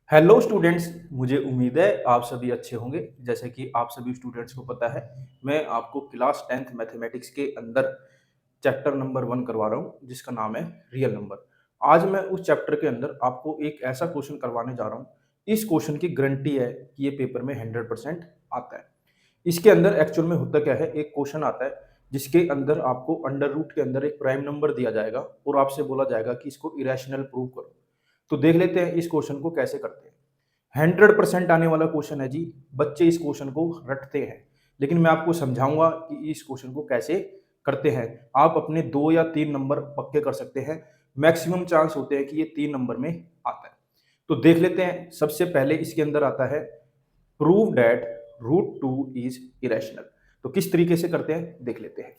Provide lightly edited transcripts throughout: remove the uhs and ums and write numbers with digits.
Hello students, मुझे उम्मीद है आप सभी अच्छे होंगे। जैसे कि आप सभी स्टूडेंट्स को पता है, मैं आपको क्लास 10th मैथमेटिक्स के अंदर चैप्टर नंबर 1 करवा रहा हूँ, जिसका नाम है रियल नंबर। आज मैं उस चैप्टर के अंदर आपको एक ऐसा क्वेश्चन करवाने जा रहा हूँ। इस क्वेश्चन की गारंटी है कि ये पेपर में 100% आता है। इसके अंदर एक्चुअल में होता क्या है, एक क्वेश्चन आता है जिसके अंदर आपको अंडर रूट के अंदर एक प्राइम नंबर दिया जाएगा और आपसे बोला जाएगा कि इसको इरेशनल प्रूव करो। तो देख लेते हैं इस क्वेश्चन को कैसे करते हैं। 100% आने वाला क्वेश्चन है जी। बच्चे इस क्वेश्चन को रटते हैं, लेकिन मैं आपको समझाऊंगा कि इस क्वेश्चन को कैसे करते हैं। आप अपने 2 या 3 नंबर पक्के कर सकते हैं। मैक्सिमम चांस होते हैं कि ये 3 नंबर में आता है। तो देख लेते हैं। सबसे पहले इसके अंदर आता है prove that root two is irrational. तो किस तरीके से करते हैं देख लेते हैं।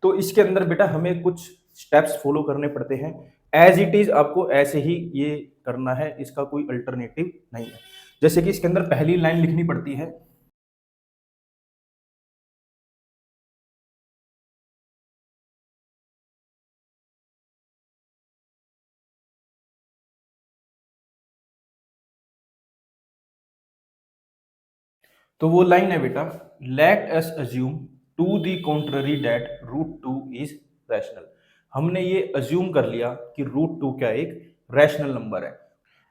तो इसके अंदर बेटा हमें कुछ स्टेप्स फॉलो करने पड़ते हैं। एज इट इज आपको ऐसे ही ये करना है, इसका कोई अल्टरनेटिव नहीं है। जैसे कि इसके अंदर पहली लाइन लिखनी पड़ती है। तो वो लाइन है बेटा, let us assume to the contrary that root two is rational. हमने ये अज्यूम कर लिया कि रूट टू क्या एक रैशनल नंबर है।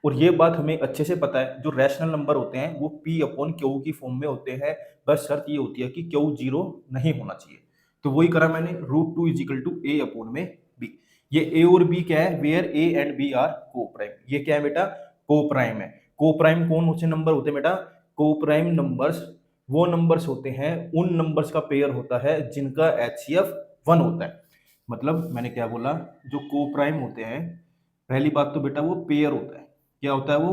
और ये बात हमें अच्छे से पता है, जो रैशनल नंबर होते हैं वो पी अपॉन क्यू की फॉर्म में होते हैं। बस शर्त ये होती है कि क्यू जीरो नहीं होना चाहिए। तो वही करा मैंने, root two is equal to a upon में बी। ये ए और बी क्या है, where a and b are coprime. ये क्या है बेटा, को प्राइम है। को प्राइम कौन से नंबर होते हैं बेटा, को प्राइम नंबर्स वो नंबर्स होते हैं, उन नंबर्स का पेयर होता है जिनका एचसीएफ 1 होता है। मतलब मैंने क्या बोला, जो को प्राइम होते हैं, पहली बात तो बेटा वो पेयर होता है। क्या होता है वो,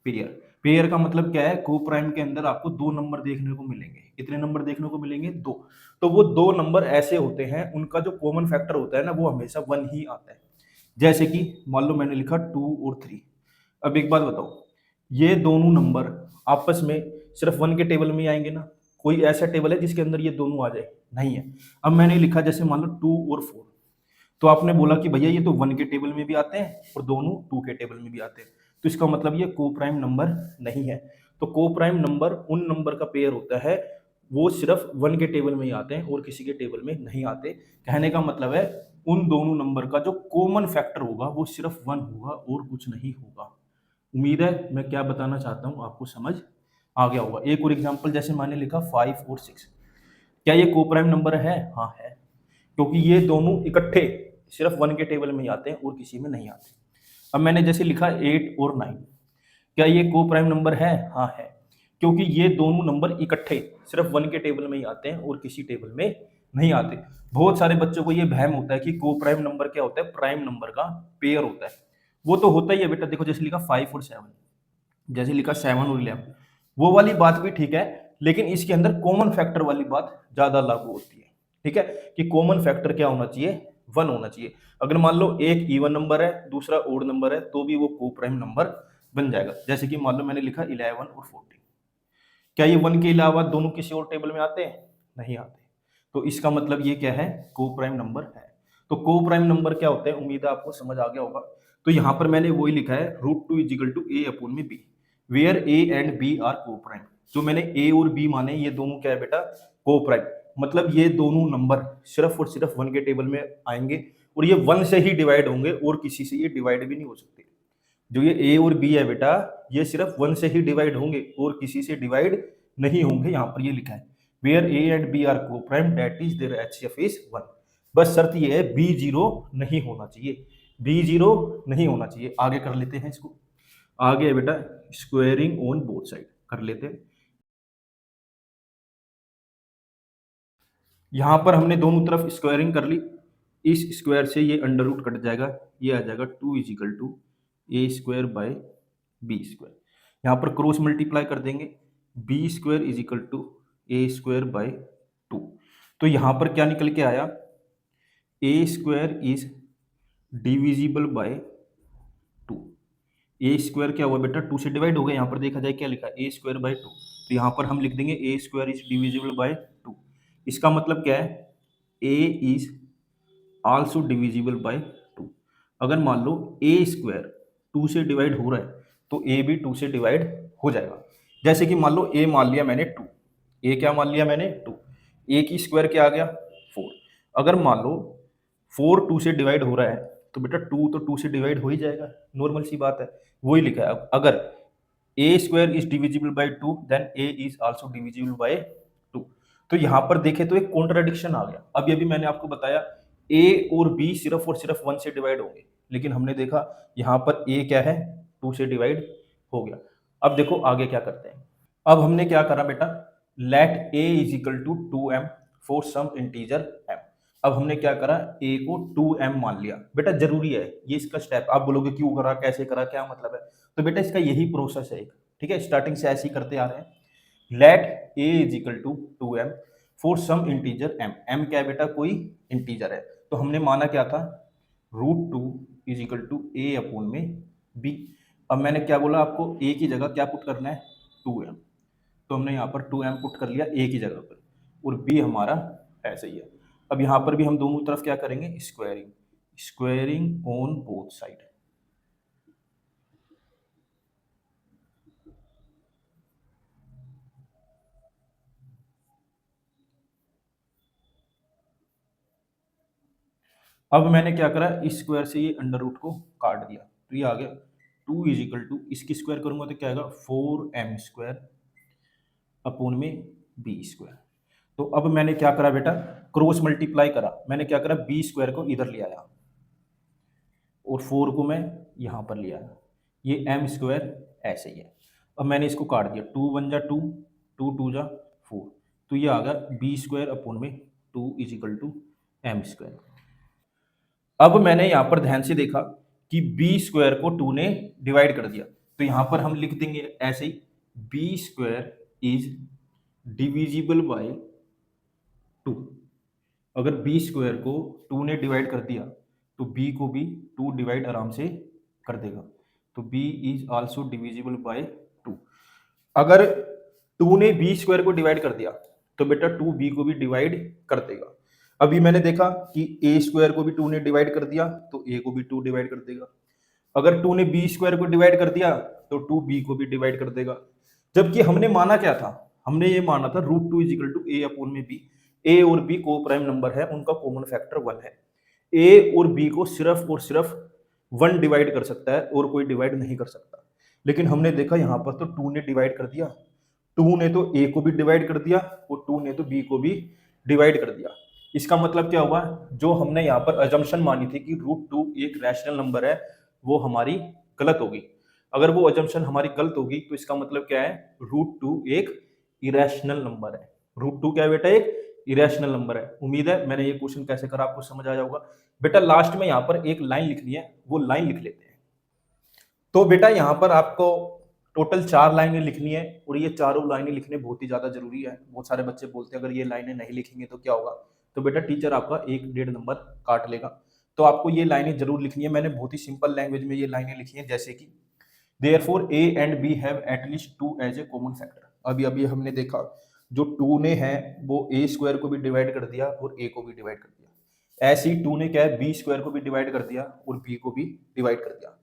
पेयर। पेयर का मतलब क्या है, को प्राइम के अंदर आपको 2 नंबर देखने को मिलेंगे। कितने नंबर देखने को मिलेंगे, 2। तो वो 2 नंबर ऐसे होते हैं, उनका जो कॉमन फैक्टर होता है ना, वो हमेशा 1 ही आता है। जैसे कि मान लो मैंने लिखा 2 और 3। अब एक बात बताओ, ये दोनों नंबर आपस में सिर्फ 1 के टेबल में ही आएंगे ना? कोई ऐसा टेबल है जिसके अंदर ये दोनों आ जाए? नहीं है। अब मैंने लिखा जैसे मान लो 2 और 4। तो आपने बोला कि भैया ये तो 1 के टेबल में भी आते हैं और दोनों 2 के टेबल में भी आते हैं। तो इसका मतलब ये को प्राइम नंबर नहीं है। तो को प्राइम नंबर उन नंबर का पेयर होता है, वो सिर्फ 1 के टेबल में ही आते हैं और किसी के टेबल में नहीं आते। कहने का मतलब है, उन दोनों नंबर का जो कॉमन फैक्टर होगा वो सिर्फ 1 होगा और कुछ नहीं होगा। उम्मीद है मैं क्या बताना चाहता हूँ आपको समझ आ गया होगा। एक और एग्जांपल, जैसे मैंने लिखा 5 और 6। क्या ये को प्राइम नंबर है? हाँ है, क्योंकि ये दोनों इकट्ठे सिर्फ 1 के टेबल में ही आते हैं और किसी में नहीं आते। अब मैंने जैसे लिखा 8 और 9। क्या ये को प्राइम नंबर है? हाँ है, क्योंकि ये दोनों नंबर इकट्ठे सिर्फ 1 के टेबल में ही आते हैं और किसी टेबल में नहीं आते। बहुत सारे बच्चों को ये वहम होता है कि को प्राइम नंबर क्या होता है, प्राइम नंबर का पेयर होता है। वो तो होता ही है बेटा। देखो जैसे लिखा 5 और 7, जैसे लिखा 7 और 11, वो वाली बात भी ठीक है, लेकिन इसके अंदर कॉमन फैक्टर वाली बात ज्यादा लागू होती है। ठीक है, कि कॉमन फैक्टर क्या होना चाहिए, 1 होना चाहिए। अगर मान लो एक इवन नंबर है, दूसरा ओड नंबर है, तो भी वो को प्राइम नंबर बन जाएगा। जैसे कि मान लो मैंने लिखा 11 और 14। क्या ये 1 के अलावा दोनों किसी और टेबल में आते हैं? नहीं आते। तो इसका मतलब ये क्या है, को प्राइम नंबर है। तो को प्राइम नंबर क्या होता है, उम्मीद है आपको समझ आ गया होगा। तो यहां पर मैंने वही लिखा है, root two is equal to a upon में b, where a and b are coprime. जो मैंने ए और बी माने, ये दोनों क्या है बेटा, को प्राइम। मतलब ये दोनों नंबर सिर्फ और सिर्फ 1 के टेबल में आएंगे और ये 1 से ही डिवाइड होंगे और किसी से ये डिवाइड भी नहीं हो सकते। जो ये ए और बी है बेटा, ये सिर्फ 1 से ही डिवाइड होंगे और किसी से डिवाइड नहीं होंगे। यहां पर ये लिखा है, where a and b are coprime that is their HCF is 1। बस शर्त ये है, बी जीरो नहीं होना चाहिए। बी जीरो नहीं होना चाहिए। आगे कर लेते हैं इसको। आगे है बेटा स्क्वेयरिंग ऑन बोथ साइड, कर लेते हैं। यहां पर हमने दोनों तरफ स्क्वायरिंग कर ली। इस स्क्वायर से ये अंडर रूट कट जाएगा, ये आ जाएगा 2 is equal to a square by b square. यहाँ पर क्रॉस मल्टीप्लाई कर देंगे, b square is equal to a square by 2। तो यहाँ पर क्या निकल के आया, a square is divisible by 2। A square क्या हुआ बेटा, 2 से डिवाइड हो गया। यहाँ पर देखा जाए क्या लिखा, ए स्क्वायर बाय 2। तो यहाँ पर हम लिख देंगे ए स्क्वायर इज डिविजिबल बाय 2। इसका मतलब क्या है, ए इज आल्सो डिविजिबल बाय 2। अगर मान लो ए स्क्वायर 2 से डिवाइड हो रहा है, तो ए भी 2 से डिवाइड हो जाएगा। जैसे कि मान लो ए मान लिया मैंने 2, ए क्या मान लिया मैंने 2, ए की स्क्वायर क्या आ गया 4। अगर मान लो 4 2 से डिवाइड हो रहा है तो बेटा 2 तो 2 से डिवाइड हो ही जाएगा, नॉर्मल सी बात है, वही लिखा है। अब अगर a square is divisible by 2 then a is also divisible by 2। तो यहाँ पर देखें तो एक कॉन्ट्राडिक्शन आ गया। अभी अभी मैंने आपको बताया ए और बी सिर्फ और सिर्फ 1 से डिवाइड होंगे, लेकिन हमने देखा यहाँ पर ए क्या है 2 से डिवाइड हो गया। अब देखो आगे क्या करते हैं। अब हमने क्या करा बेटा, let a is equal to 2m for some integer m। अब हमने क्या करा, a को 2m मान लिया। बेटा जरूरी है ये इसका स्टेप। आप बोलोगे क्यों करा, कैसे करा, क्या मतलब है, तो बेटा इसका यही प्रोसेस है एक, ठीक है, स्टार्टिंग से ऐसे ही करते आ रहे हैं। Let a is equal to 2m for some integer m। m क्या है बेटा, कोई इंटीजर है, तो हमने माना क्या था, √2 is equal to a upon में b। अब मैंने क्या बोला आपको, a की जगह क्या पुट करना है 2m, तो हमने यहाँ पर 2m पुट कर लिया a की जगह पर, और b हमारा ऐसे ही है। अब यहाँ पर भी हम दोनों तरफ क्या करेंगे, squaring, squaring on both side. अब मैंने क्या करा, इस स्क्वायर से ये अंडर रूट को काट दिया, तो ये आ गया 2 इज इक्वल टू, इसकी स्क्वायर करूंगा तो क्या आएगा 4m स्क्वायर अपॉन में b स्क्वायर। तो अब मैंने क्या करा बेटा, क्रॉस मल्टीप्लाई करा। मैंने क्या करा, b स्क्वायर को इधर ले आया और 4 को मैं यहाँ पर ले आया, ये m स्क्वायर ऐसे ही है। अब मैंने इसको काट दिया, 2 1 जा 2, 2 2 जा 4, तो ये आ गया b स्क्वायर अपॉन में 2 is equal to m square. अब मैंने यहाँ पर ध्यान से देखा कि बी स्क्वायर को 2 ने डिवाइड कर दिया, तो यहाँ पर हम लिख देंगे ऐसे ही, b square is divisible by 2। अगर बी स्क्वायर को 2 ने डिवाइड कर दिया तो बी को भी 2 डिवाइड आराम से कर देगा, तो b is also divisible by 2। अगर 2 ने बी स्क्वायर को डिवाइड कर दिया तो बेटा 2 बी को भी डिवाइड कर देगा। अभी मैंने देखा कि ए स्क्वायर को भी 2 ने डिवाइड कर दिया तो ए को भी 2 डिवाइड कर देगा। अगर 2 ने बी स्क्वायर को डिवाइड कर दिया तो 2 बी को भी डिवाइड कर देगा। जबकि हमने माना क्या था, हमने ये माना था √2 is equal to a upon में बी। ए और बी को प्राइम नंबर है, उनका कॉमन फैक्टर 1 है। ए और बी को सिर्फ और सिर्फ 1 डिवाइड कर सकता है और कोई डिवाइड नहीं कर सकता। लेकिन हमने देखा यहाँ पर तो 2 ने डिवाइड कर दिया, 2 ने तो ए को भी डिवाइड कर दिया और 2 ने तो बी को भी डिवाइड कर दिया। इसका मतलब क्या हुआ, जो हमने यहाँ पर अजम्पशन मानी थी कि √2 एक रैशनल नंबर है, वो हमारी गलत होगी। अगर वो अजम्पशन हमारी गलत होगी तो इसका मतलब क्या है, √2 एक इरेशनल नंबर है। √2 क्या है बेटा, एक इरेशनल नंबर है। उम्मीद है मैंने ये क्वेश्चन कैसे करा आपको समझ आया होगा। बेटा लास्ट में यहाँ पर एक लाइन लिखनी है, वो लाइन लिख लेते हैं। तो बेटा यहाँ पर आपको टोटल 4 लाइनें लिखनी है, और ये चारों लाइनें लिखने बहुत ही ज्यादा जरूरी है। बहुत सारे बच्चे बोलते हैं अगर ये लाइनें नहीं लिखेंगे तो क्या होगा, तो बेटा टीचर आपका 1.5 नंबर काट लेगा। तो आपको ये लाइनें जरूर लिखनी है। मैंने बहुत ही सिंपल लैंग्वेज में ये लाइनें लिखी हैं, जैसे कि Therefore A and B have at least 2 as a common factor। अभी अभी हमने देखा जो 2 ने है वो a स्क्वायर को भी डिवाइड कर दिया और a को भी डिवाइड कर दिया। ऐसे ही 2 ने क्या है b स्क्वायर को भी डिवाइड कर दिया और b को भी डिवाइड कर दिया।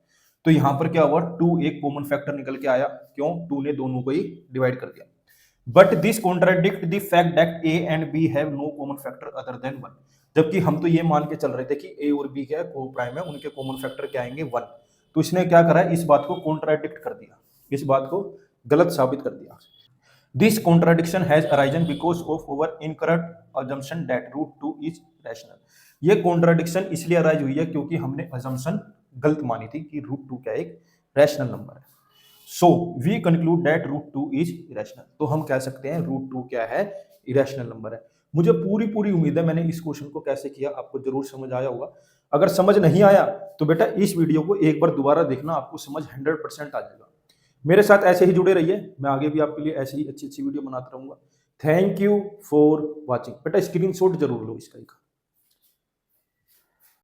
तो यहाँ पर क्या हुआ, 2 एक कॉमन फैक्टर निकल के आया, क्यों, 2 ने दोनों को ही डिवाइड कर दिया। But this contradict the fact that a and b have no common factor other than 1। जबकि हम तो ये मान के चल रहे थे कि a और b क्या है, को प्राइम है, उनके कॉमन फैक्टर क्या आएंगे 1। तो इसने क्या करा, इस बात को कॉन्ट्राडिक्ट कर दिया, इस बात को गलत साबित कर दिया। This contradiction has arisen because of over incorrect assumption that √2 is rational. ये कॉन्ट्राडिक्शन इसलिए अराइज हुई है क्योंकि हमने अजम्पशन गलत मानी थी कि √2 क्या एक रैशनल नंबर है। So we conclude that √2 is irrational. तो हम कह सकते हैं √2 क्या है, इरेशनल नंबर है। मुझे पूरी उम्मीद है मैंने इस क्वेश्चन को कैसे किया आपको जरूर समझ आया होगा। अगर समझ नहीं आया तो बेटा इस वीडियो को एक बार दोबारा देखना, आपको समझ 100% आ जाएगा। मेरे साथ ऐसे ही जुड़े रहिए, मैं आगे भी आपके लिए ऐसी ही अच्छी वीडियो बनाता रहूंगा। Thank you for watching. बेटा स्क्रीनशॉट जरूर लो इसका एक।